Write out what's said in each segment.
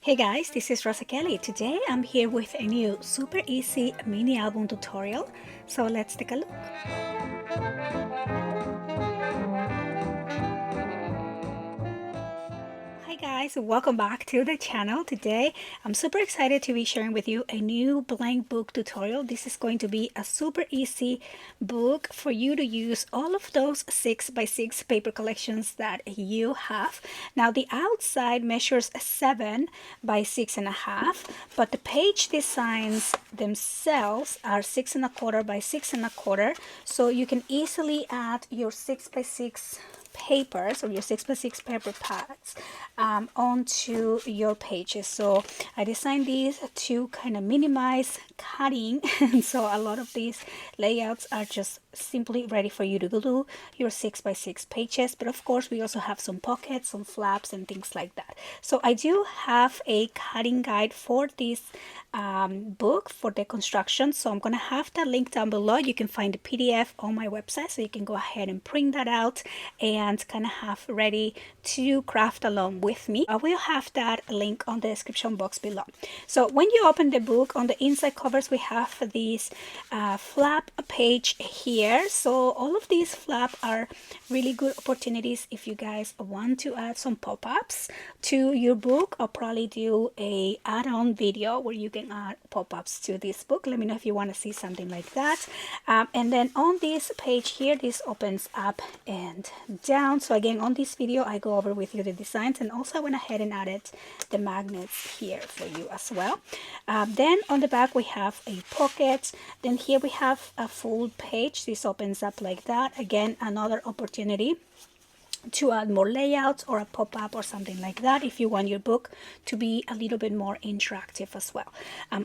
Hey guys, this is Rosa Kelly. Today I'm here with a new super easy mini album tutorial. So let's take a look. Hi guys, welcome back to the channel. Today I'm super excited to be sharing with you a new blank book tutorial. This is going to be a super easy book for you to use all of those 6x6 paper collections that you have. Now the outside measures 7 by 6.5, but the page designs themselves are 6.25 by 6.25, so you can easily add your 6x6 papers or your 6x6 paper pads onto your pages. So I designed these to kind of minimize cutting, and so a lot of these layouts are just simply ready for you to do your 6x6 pages. But of course we also have some pockets, some flaps and things like that. So I do have a cutting guide for this book for the construction, so I'm gonna have that link down below. You can find the PDF on my website, so you can go ahead and print that out and kind of have ready to craft along with me. I will have that link on the description box below. So when you open the book, on the inside covers we have this flap page here. So all of these flap are really good opportunities if you guys want to add some pop-ups to your book. I'll probably do a add-on video where you can add pop-ups to this book. Let me know if you want to see something like that. And then on this page here, this opens up and down. So again, on this video I go over with you the designs, and also I went ahead and added the magnets here for you as well. Then on the back we have a pocket. Then here we have a full page. This opens up like that. Again, another opportunity to add more layouts or a pop-up or something like that if you want your book to be a little bit more interactive as well.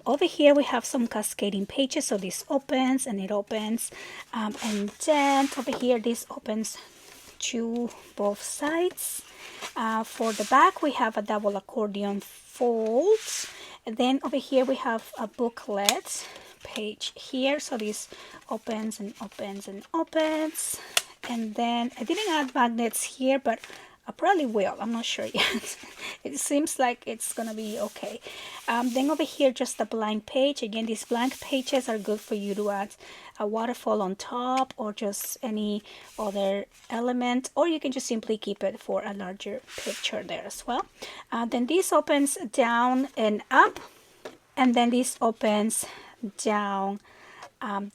Over here we have some cascading pages, so this opens and it opens, and then over here this opens to both sides. For the back we have a double accordion fold, and then over here we have a booklet page here, so this opens and opens and opens. And then I didn't add magnets here, but I probably will. I'm not sure yet. It seems like it's gonna be okay. Then over here, just a blank page. Again, these blank pages are good for you to add a waterfall on top or just any other element, or you can just simply keep it for a larger picture there as well. Then this opens down and up, and then this opens down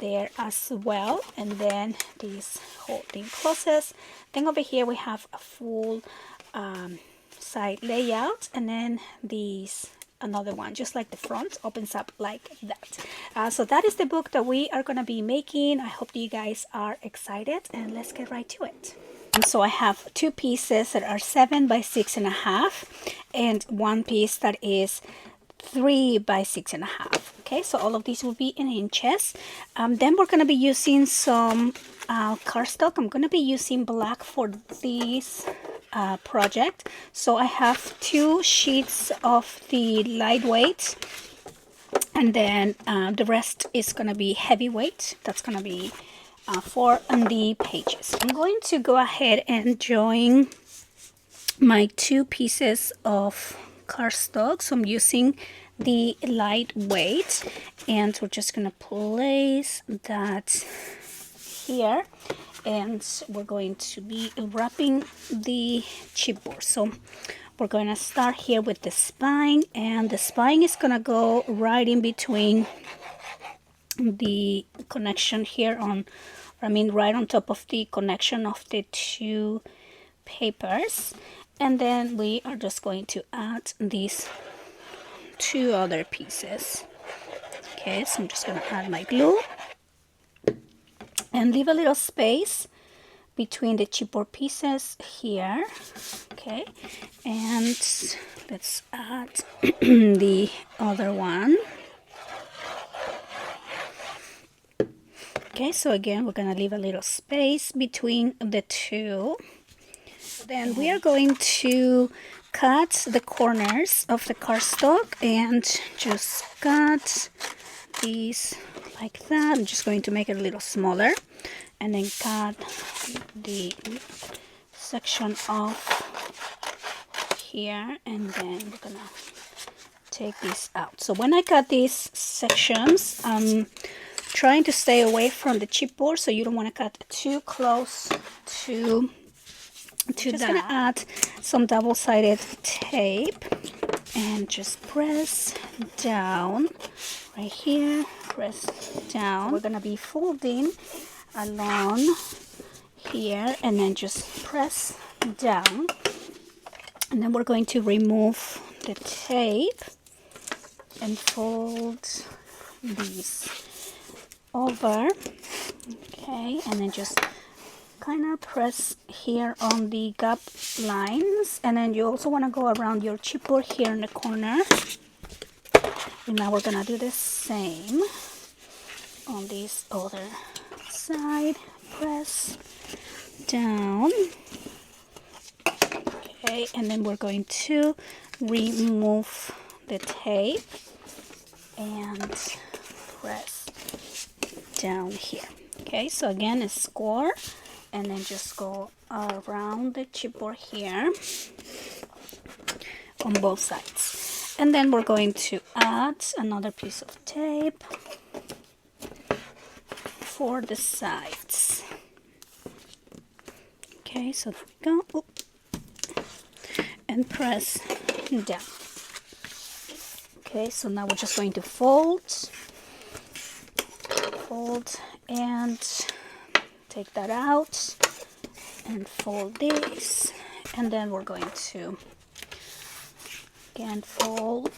there as well, and then this whole thing closes. Then over here we have a full side layout, and then these another one just like the front opens up like that. So that is the book that we are gonna be making. I hope you guys are excited, and let's get right to it. And so I have two pieces that are 7 by 6.5 and one piece that is 3 by 6.5. Okay, so all of these will be in inches. Then we're going to be using some cardstock. I'm going to be using black for this project. So I have 2 sheets of the lightweight, and then the rest is going to be heavyweight. That's going to be for the pages. I'm going to go ahead and join my 2 pieces of cardstock. So I'm using the lightweight, and we're just gonna place that here, and we're going to be wrapping the chipboard. So we're going to start here with the spine, and the spine is gonna go right in between the connection here on, right on top of the connection of the 2 papers. And then we are just going to add these 2 other pieces. Okay, so I'm just going to add my glue and leave a little space between the chipboard pieces here. Okay, and let's add the other one. Okay, so again we're going to leave a little space between the 2. Then we are going to cut the corners of the cardstock and just cut these like that. I'm just going to make it a little smaller, and then cut the section off here, and then we're gonna take this out. So when I cut these sections, I'm trying to stay away from the chipboard, so you don't want to cut too close to just gonna add some double-sided tape and just press down right here, press down. We're gonna be folding along here and then just press down, and then we're going to remove the tape and fold these over. Okay, and then just kind of press here on the gap lines, and then you also want to go around your chipboard here in the corner. And now we're gonna do the same on this other side. Press down. Okay, and then we're going to remove the tape and press down here. Okay, so again, a score, and then just go around the chipboard here on both sides. And then we're going to add another piece of tape for the sides. Okay, so there we go. Oop. And press down. Okay, so now we're just going to fold and take that out and fold this, and then we're going to again fold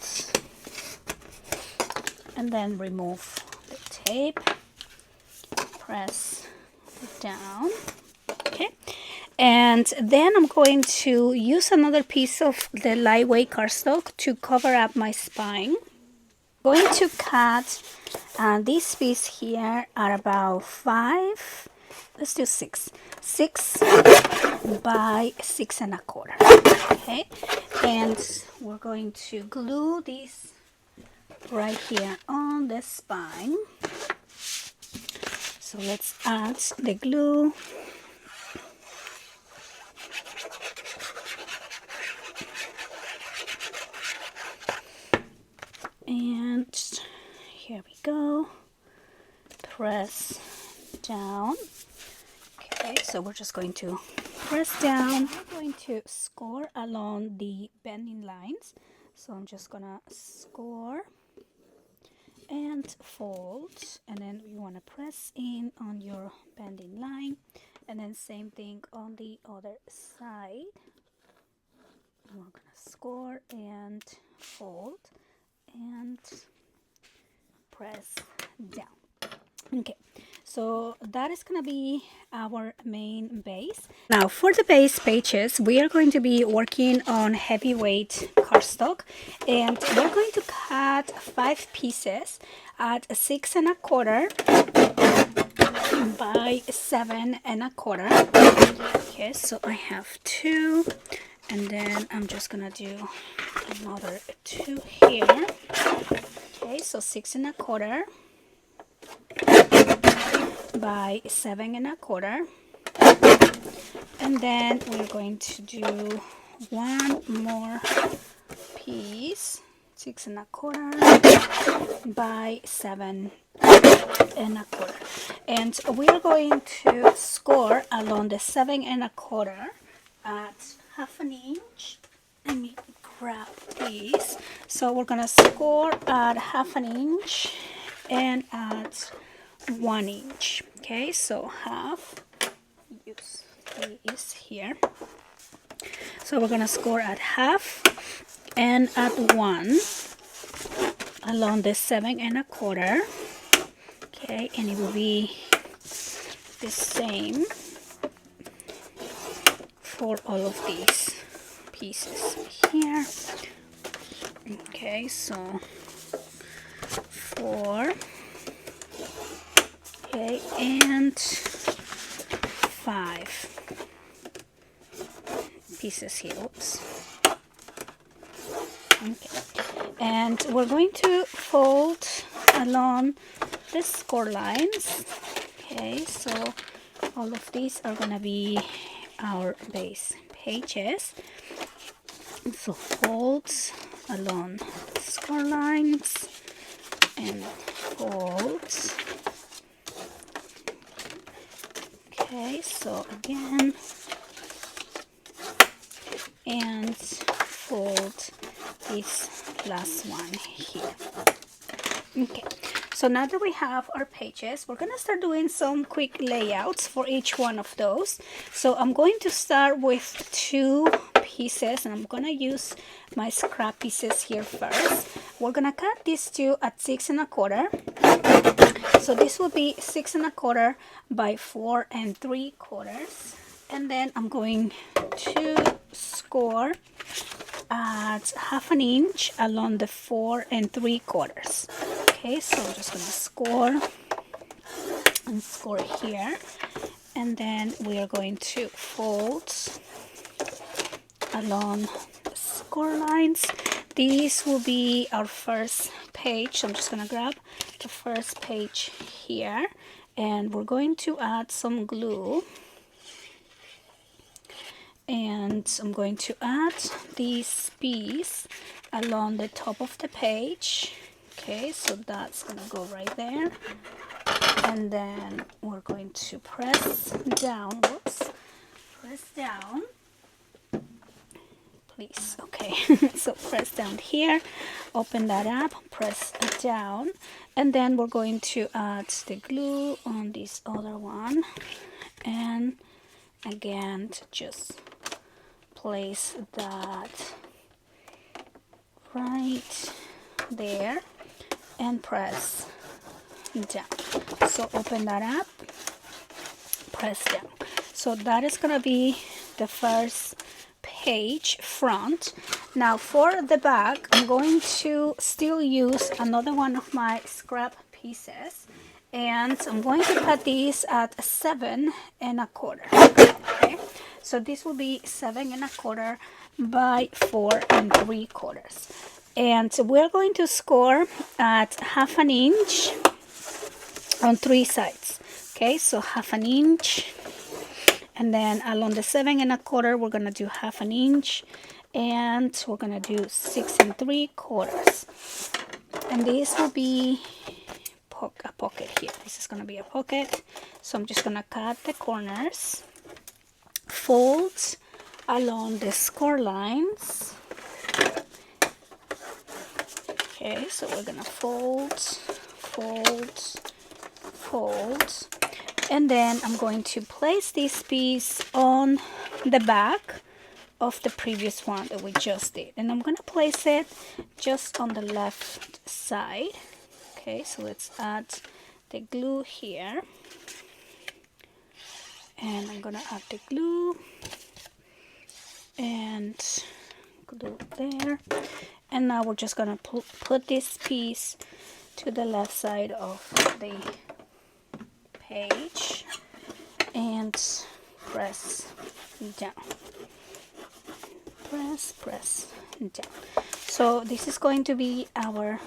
and then remove the tape, press down. Okay, and then I'm going to use another piece of the lightweight cardstock to cover up my spine. I'm going to cut this piece here at about 5, let's do 6 by 6 1/4. Okay, and we're going to glue this right here on the spine. So let's add the glue. And here we go. Press down. Okay, so we're just going to press down. We're going to score along the bending lines. So I'm just gonna score and fold, and then you want to press in on your bending line, and then same thing on the other side. We're gonna score and fold and press down. Okay, so that is gonna be our main base. Now for the base pages, we are going to be working on heavyweight cardstock, and we're going to cut 5 pieces at 6 1/4 by 7 1/4. Okay, so I have 2, and then I'm just gonna do another 2 here. Okay, so 6 1/4 by 7 1/4, and then we're going to do one more piece, 6 1/4 by 7 1/4, and we are going to score along the 7 1/4 at 1/2 inch. Let me grab these. So we're gonna score at 1/2 inch and at 1 inch. Okay, so half, use these here. So we're gonna score at half and at 1 along the 7 1/4. Okay, and it will be the same for all of these pieces here. Okay, so 4, okay, and 5 pieces here. Oops. Okay, and we're going to fold along the score lines. Okay, so all of these are gonna be our base pages. So folds along the score lines and fold. Okay, so again, and fold this last one here. Okay, so now that we have our pages, we're gonna start doing some quick layouts for each one of those. So I'm going to start with 2 pieces, and I'm gonna use my scrap pieces here first. We're gonna cut these 2 at 6 1/4. So this will be 6 1/4 by 4 3/4, and then I'm going to score at 1/2 inch along the 4 3/4. Okay, so I'm just gonna score and score here, and then we are going to fold along the score lines. These will be our first page, so I'm just gonna grab the first page here, and we're going to add some glue, and I'm going to add this piece along the top of the page. Okay, so that's gonna go right there, and then we're going to press down. Whoops, press down, please. Okay, so press down here, open that up, press down, and then we're going to add the glue on this other one, and again to just place that right there and press down. So open that up, press down. So that is gonna be the first page front. Now for the back, I'm going to still use another one of my scrap pieces, and I'm going to cut these at 7 1/4. Okay, so this will be 7 1/4 by 4 3/4, and we're going to score at 1/2 inch on 3 sides. Okay, so 1/2 inch, and then along the 7 1/4 we're gonna do 1/2 inch, and we're gonna do 6 3/4, and this will be a pocket here. This is gonna be a pocket, so I'm just gonna cut the corners, fold along the score lines. Okay, so we're gonna fold, and then I'm going to place this piece on the back of the previous one that we just did, and I'm gonna place it just on the left side. Okay, so let's add the glue here, and I'm gonna add the glue and glue there, and now we're just gonna put this piece to the left side of the page and press down, press down. So this is going to be our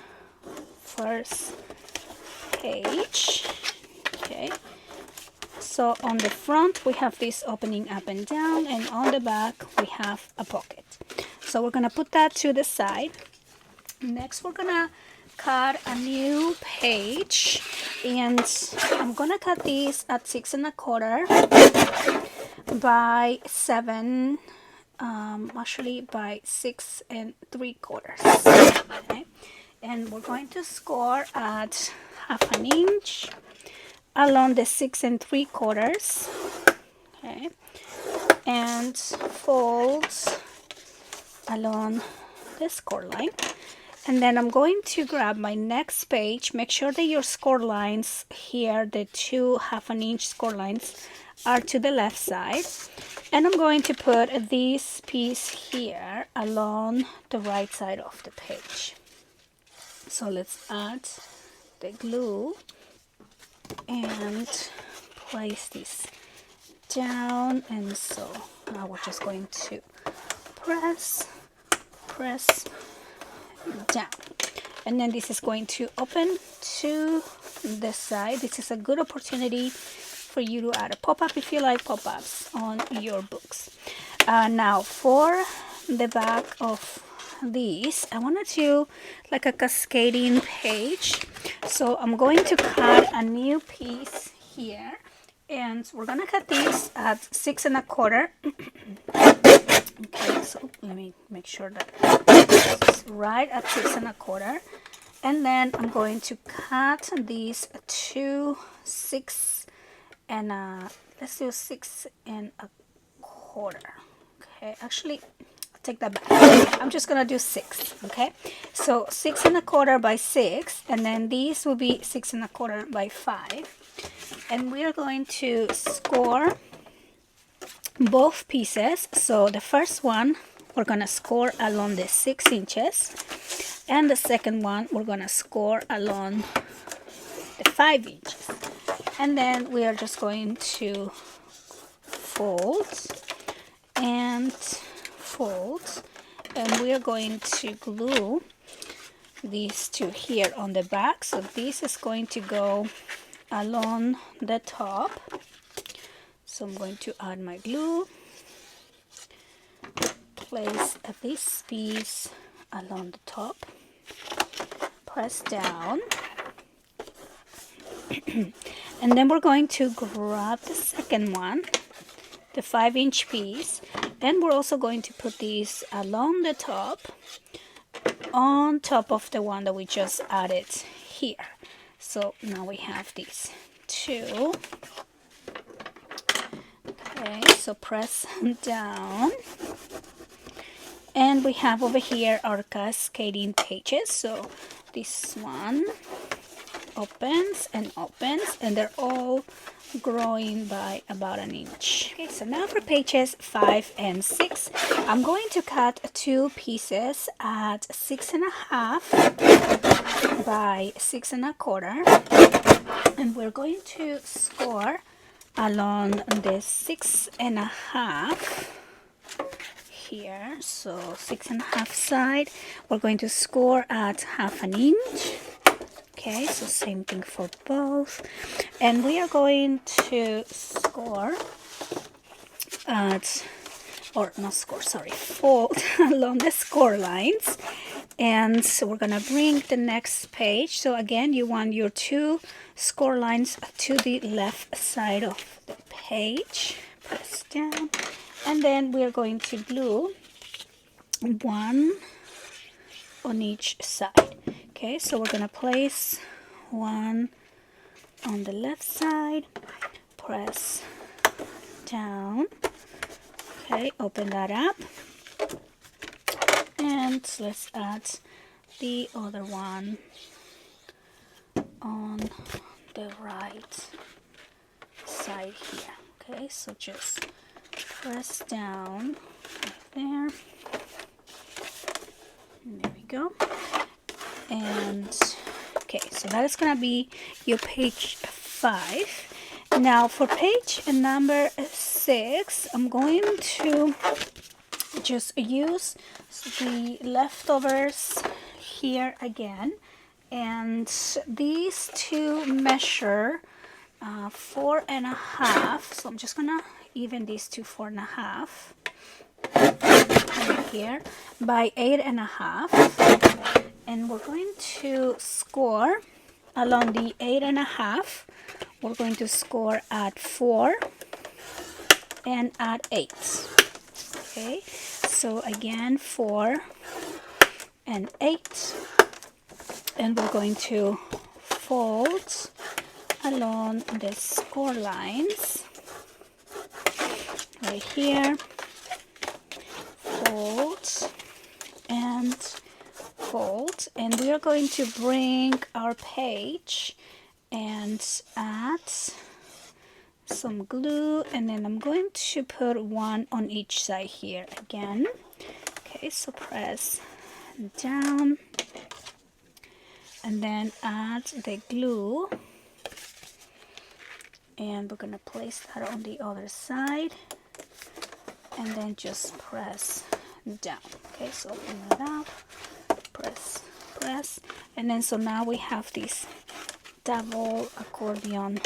first page. Okay, so on the front we have this opening up and down, and on the back we have a pocket. So we're gonna put that to the side. Next we're gonna cut a new page, and I'm gonna cut this at 6 1/4 by 7, actually by 6 3/4. Okay, and we're going to score at 1/2 inch along the 6 3/4. Okay, and fold along the score line. And then I'm going to grab my next page. Make sure that your score lines here, the 2 1/2 inch score lines, are to the left side. And I'm going to put this piece here along the right side of the page. So let's add the glue and place this down. And so now we're just going to press down, and then this is going to open to the side. This is a good opportunity for you to add a pop-up if you like pop-ups on your books. Now for the back of these, I want to do like a cascading page. So I'm going to cut a new piece here, and we're gonna cut these at 6 1/4. Okay, so let me make sure that this is right at 6 1/4. And then I'm going to cut these to 6 and let's do 6 1/4. Okay, actually take that back. I'm just gonna do 6. Okay, so 6 1/4 by 6, and then these will be 6 1/4 by 5, and we are going to score both pieces. So the first one we're gonna score along the 6 inches, and the second one we're gonna score along the 5 inches, and then we are just going to fold and fold, and we are going to glue these two here on the back. So this is going to go along the top. So I'm going to add my glue, place this piece along the top, press down, and then we're going to grab the second one, the 5-inch piece, and we're also going to put these along the top, on top of the one that we just added here. So now we have these two. Okay, so press down, and we have over here our cascading pages. So this one opens and opens, and they're all growing by about 1 inch. Okay, so now for pages 5 and 6, I'm going to cut 2 pieces at 6 1/2 by 6 1/4, and we're going to score along the 6 1/2 here. So 6 1/2 side, we're going to score at 1/2 inch. Okay, so same thing for both, and we are going to score at, or not score, sorry, fold along the score lines. And so we're gonna bring the next page. So again, you want your 2 score lines to the left side of the page. Press down, and then we are going to glue 1 on each side. Okay, so we're gonna place 1 on the left side, press down. Okay, open that up, and let's add the other one on the right side here. Okay, so just press down right there. There we go. And okay, so that is gonna be your page 5. Now for page number 6, I'm going to just use the leftovers here again, and these two measure 4 1/2. So I'm just gonna even these to 4 1/2 right here by 8 1/2, and we're going to score along the 8 1/2. We're going to score at 4 and at 8. Okay, so again 4 and 8, and we're going to fold along the score lines right here, fold and fold, and we are going to bring our page and add some glue, and then I'm going to put 1 on each side here again. Okay, so press down and then add the glue, and we're gonna place that on the other side, and then just press down. Okay, so open it up, press, and then so now we have these double accordion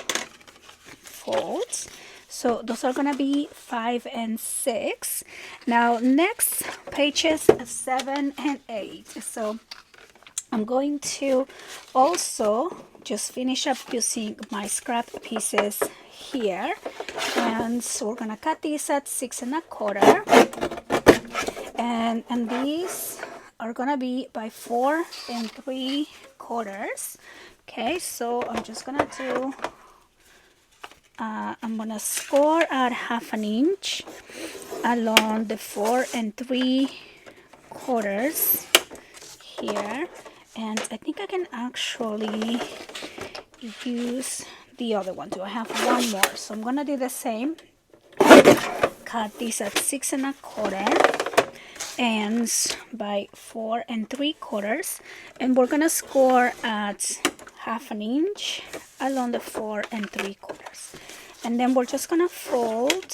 folds. So those are gonna be 5 and 6. Now next, pages 7 and 8. So I'm going to also just finish up using my scrap pieces here, and so we're gonna cut these at 6 1/4, and these are gonna be by 4 3/4. Okay, so I'm just gonna do I'm gonna score at 1/2 inch along the 4 3/4 here, and I think I can actually use the other one too. I have one more, so I'm gonna do the same. Cut these at 6 1/4 and by 4 3/4, and we're gonna score at 1/2 inch along the 4 3/4, and then we're just gonna fold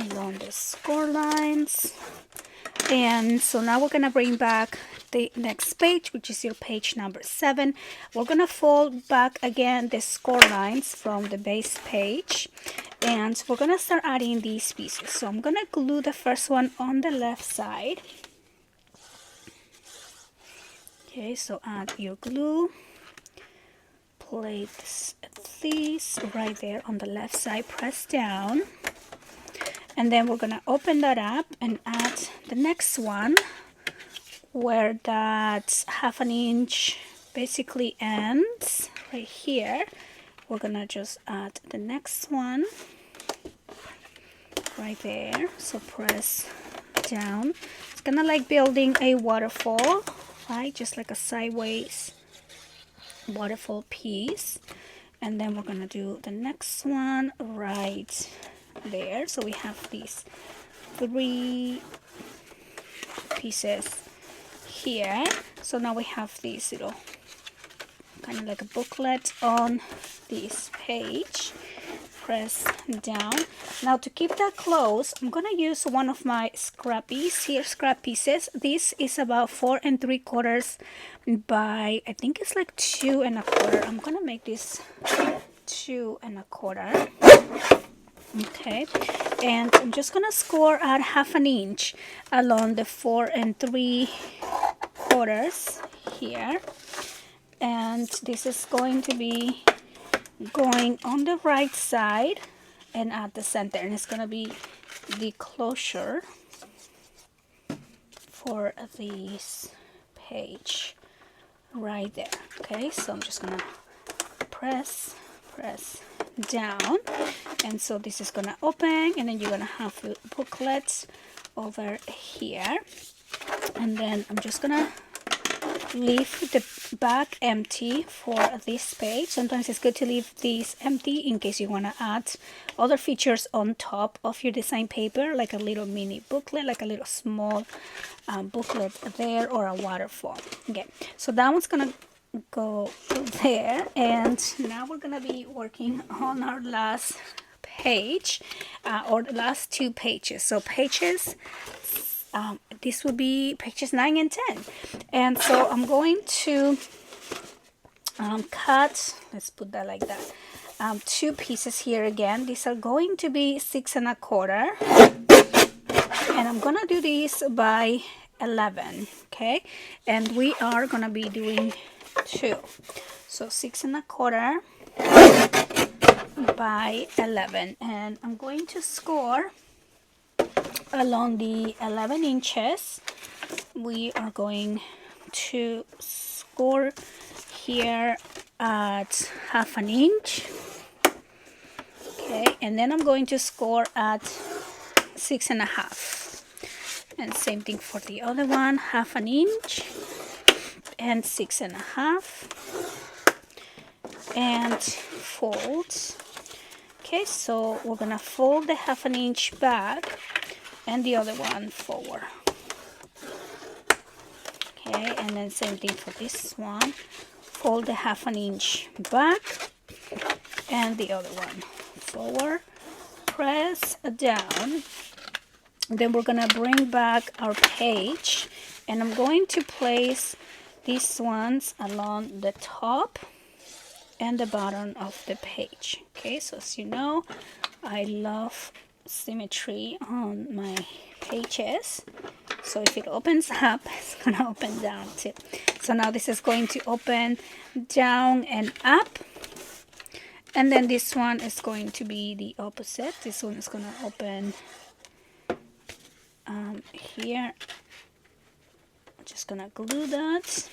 along the score lines. And so now we're gonna bring back the next page, which is your page number 7. We're gonna fold back again the score lines from the base page, and we're gonna start adding these pieces. So I'm gonna glue the first one on the left side. Okay, so add your glue, place these right there on the left side, press down, and then we're gonna open that up and add the next one where that 1/2 inch basically ends right here. We're gonna just add the next one right there, so press down. It's kind of like building a waterfall, right? Just like a sideways waterfall piece. And then we're gonna do the next one right there. So we have these 3 pieces here. So now we have these little kind of like a booklet on this page. Press down. Now to keep that closed, I'm gonna use one of my scrap pieces. This is about 4 3/4 by, I think it's like 2 1/4. I'm gonna make this 2 1/4. Okay, and I'm just gonna score at 1/2 inch along the 4 3/4 here, and this is going to be going on the right side and at the center, and it's gonna be the closure for this page right there. Okay, so I'm just gonna press down, and so this is gonna open, and then you're gonna have the booklets over here, and then I'm just gonna leave the back empty for this page. Sometimes it's good to leave these empty in case you want to add other features on top of your design paper, like a little mini booklet, like a little small booklet there, or a waterfall. Okay, so that one's gonna go there, and now we're gonna be working on our last page, or the last 2 pages. So pages this would be pages 9 and 10, and so I'm going to cut, let's put that like that, 2 pieces here again. These are going to be 6 1/4, and I'm gonna do these by 11. Okay, and we are gonna be doing 2, so 6 1/4 by 11, and I'm going to score along the 11 inches. We are going to score here at 1/2 inch. Okay, and then I'm going to score at 6 1/2, and same thing for the other one, 1/2 inch and 6 1/2, and fold. Okay, so we're gonna fold the 1/2 inch back and the other one forward. Okay, and then same thing for this one, fold the 1/2 inch back and the other one forward, press down. Then we're gonna bring back our page, and I'm going to place these ones along the top and the bottom of the page. Okay, so as you know, I love symmetry on my pages. So if it opens up, it's gonna open down too. So now this is going to open down and up, and then this one is going to be the opposite. This one is gonna open here. I'm just gonna glue that.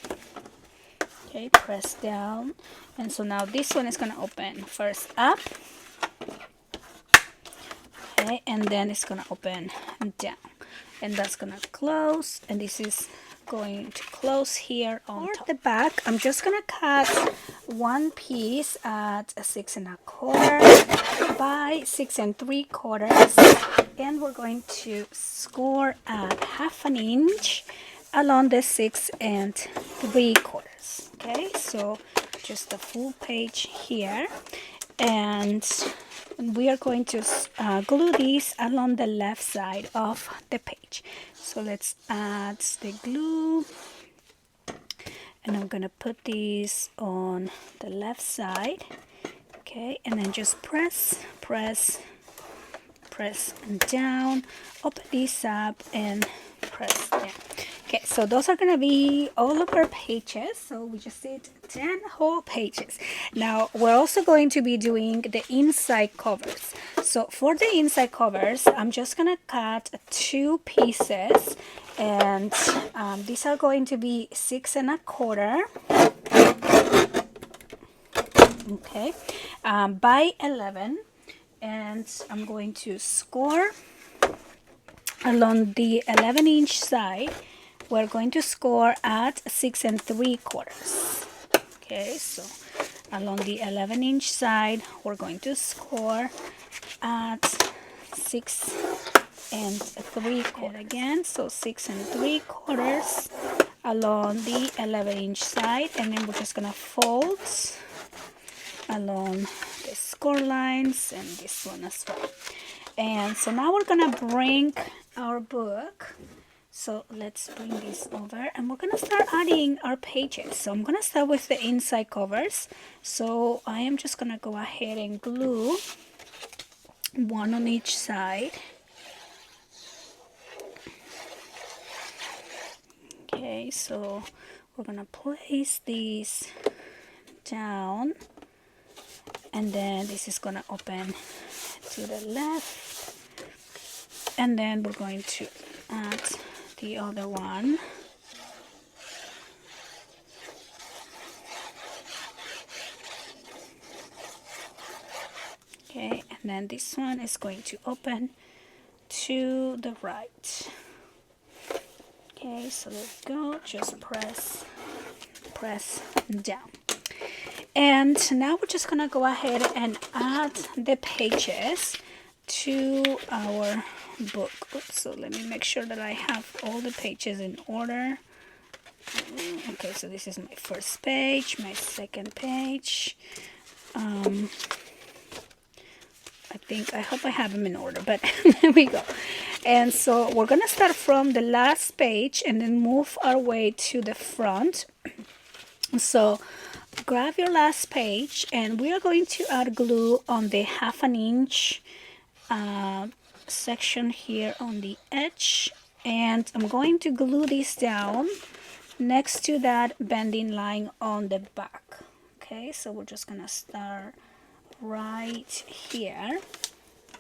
Okay, press down, and so now this one is gonna open first up, okay, and then it's gonna open down, and that's gonna close, and this is going to close here on top. The back, I'm just gonna cut one piece at 6 1/4 by 6 3/4, and we're going to score at 1/2 inch along the 6 3/4. Okay, so just a full page here, and we are going to glue these along the left side of the page. So let's add the glue, and I'm gonna put these on the left side. Okay, and then just press down, open these up and press down. Okay, so those are gonna be all of our pages. So we just did 10 whole pages. Now we're also going to be doing the inside covers. So for the inside covers, I'm just gonna cut 2 pieces, and these are going to be 6 1/4, okay, by 11, and I'm going to score along the 11-inch side. We're going to score at 6 3/4. Okay, so along the 11-inch side, we're going to score at 6 3/4 again. So 6 3/4 along the 11-inch side, and then we're just gonna fold along the score lines and this one as well. And so now we're gonna bring our book. So let's bring this over, and we're gonna start adding our pages. So I'm gonna start with the inside covers. So I am just gonna go ahead and glue one on each side. Okay, so we're gonna place these down, and then this is gonna open to the left, and then we're going to add the other one. Okay, and then this one is going to open to the right. Okay, so let's go, just press down. And now we're just gonna go ahead and add the pages to our book. Oops, so let me make sure that I have all the pages in order. Okay, so this is my first page, my second page. I hope I have them in order, but there we go. And so we're gonna start from the last page and then move our way to the front. So grab your last page, and we are going to add glue on the 1/2 inch section here on the edge, and I'm going to glue this down next to that bending line on the back. Okay, so we're just gonna start right here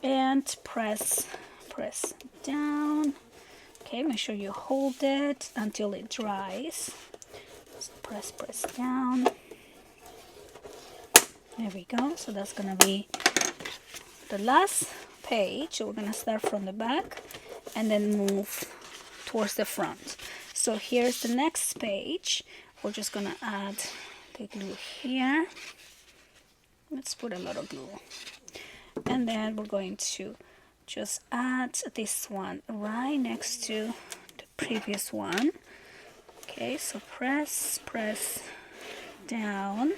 and press down. Okay, make sure you hold it until it dries. So press down. There we go. So that's gonna be the last page. So we're gonna start from the back and then move towards the front. So here's the next page. We're just gonna add the glue here. Let's put a lot of glue, and then we're going to just add this one right next to the previous one. Okay, so press down,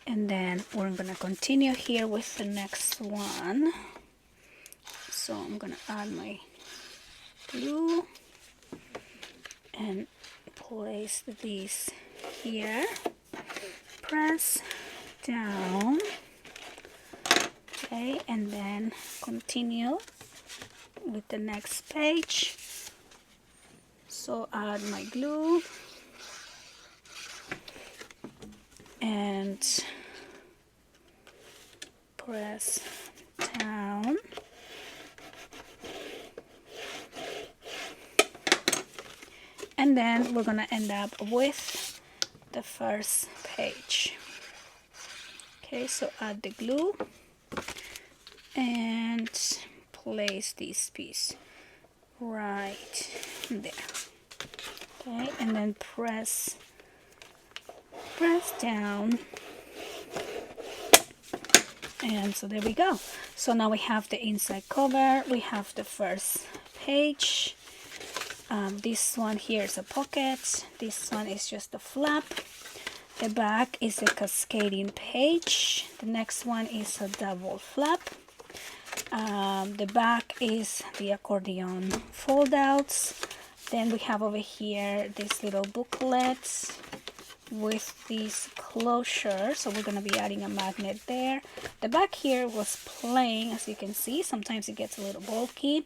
and then we're gonna continue here with the next one. So I'm gonna add my glue and place these here. press down. Okay, and then continue with the next page. So add my glue and press down. And then we're gonna end up with the first page. Okay, so add the glue and place this piece right there. Okay, and then press down, and so there we go. So now we have the inside cover, we have the first page. This one here is a pocket, this one is just a flap, the back is a cascading page, the next one is a double flap, the back is the accordion fold outs. Then we have over here these little booklets with these closures, so we're going to be adding a magnet there. The back here was plain, as you can see. Sometimes it gets a little bulky.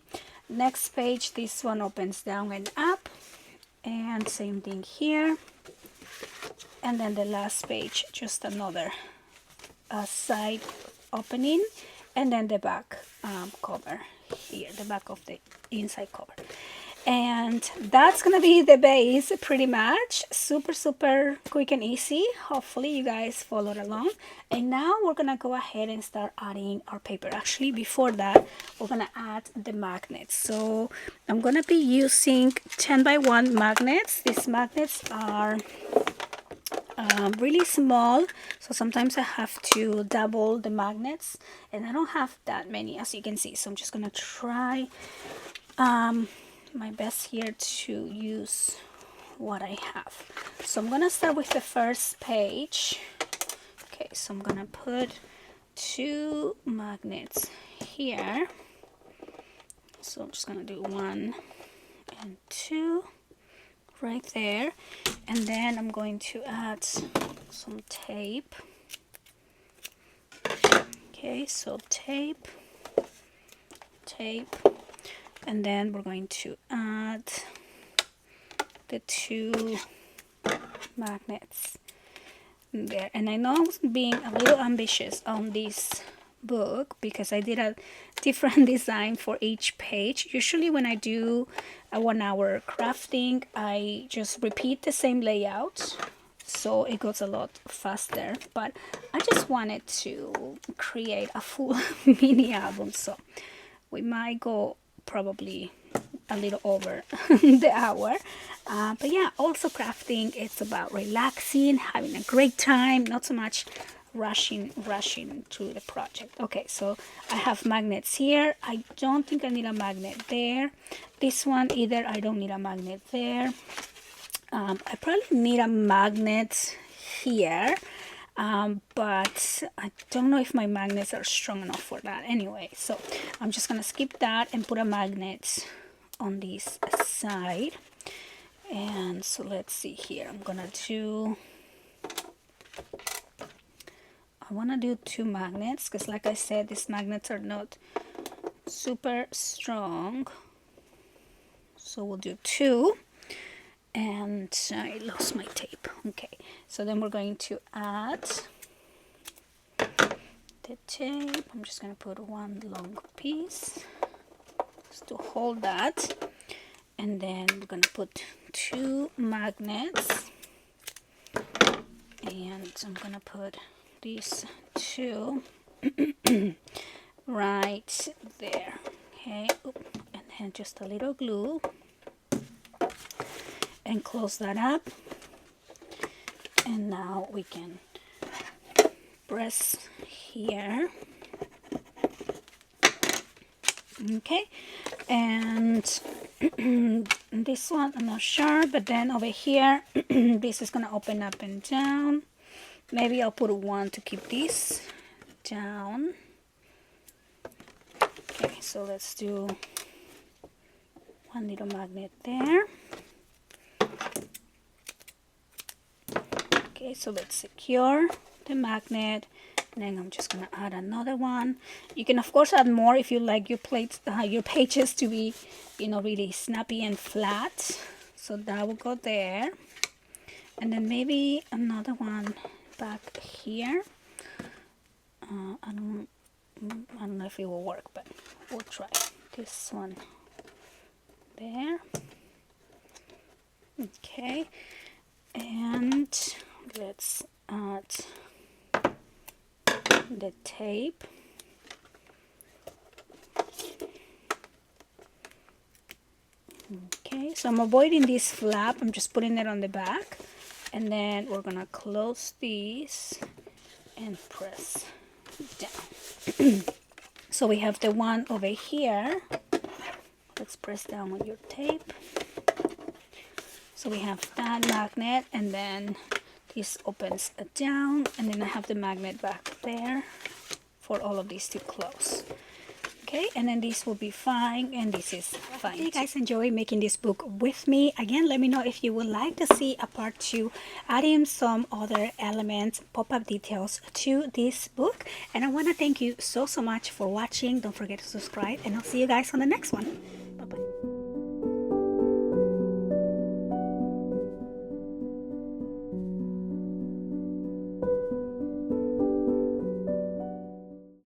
Next page, this one opens down and up, and same thing here. And then the last page, just another side opening, and then the back cover here, the back of the inside cover. And that's gonna be the base pretty much. Super quick and easy. Hopefully you guys followed along. And now we're gonna go ahead and start adding our paper. Actually, before that, we're gonna add the magnets. So I'm gonna be using 10 by 1 magnets. These magnets are really small, so sometimes I have to double the magnets, and I don't have that many, as you can see. So I'm just gonna try my best here to use what I have. So I'm gonna start with the first page. Okay, so I'm gonna put 2 magnets here. So I'm just gonna do 1 and 2 right there, and then I'm going to add some tape. Okay, so tape, and then we're going to add the 2 magnets there. And I know I'm being a little ambitious on this book because I did a different design for each page. Usually when I do a 1-hour crafting, I just repeat the same layout, so it goes a lot faster. But I just wanted to create a full mini album, so we might go probably a little over the hour, but yeah, also crafting, it's about relaxing, having a great time, not so much rushing through the project. Okay, so I have magnets here. I don't think I need a magnet there. This one either, I don't need a magnet there. I probably need a magnet here, but I don't know if my magnets are strong enough for that. Anyway, so I'm just gonna skip that and put a magnet on this side. And so let's see here, I want to do 2 magnets because, like I said, these magnets are not super strong, so we'll do 2. And I lost my tape. Okay, so then we're going to add the tape. I'm just going to put 1 long piece just to hold that, and then we're going to put 2 magnets, and I'm going to put these 2 right there. Okay, and then just a little glue and close that up, and now we can press here. Okay, and this one I'm not sure, but then over here this is gonna open up and down. Maybe I'll put 1 to keep this down. Okay, so let's do 1 little magnet there. Okay, so let's secure the magnet, and then I'm just gonna add another one. You can of course add more if you like your plates, your pages to be, you know, really snappy and flat. So that will go there, and then maybe another one back here. I don't know if it will work, but we'll try this one there. Okay, and let's add the tape. Okay, so I'm avoiding this flap. I'm just putting it on the back, and then we're gonna close these and press down. So we have the one over here. Let's press down on your tape. So we have that magnet, and then this opens down, and then I have the magnet back there for all of these to close. Okay, and then this will be fine, and this is fine. If you guys enjoy making this book with me, again, let me know if you would like to see a part 2, adding some other elements, pop-up details to this book. And I want to thank you so much for watching. Don't forget to subscribe, and I'll see you guys on the next one.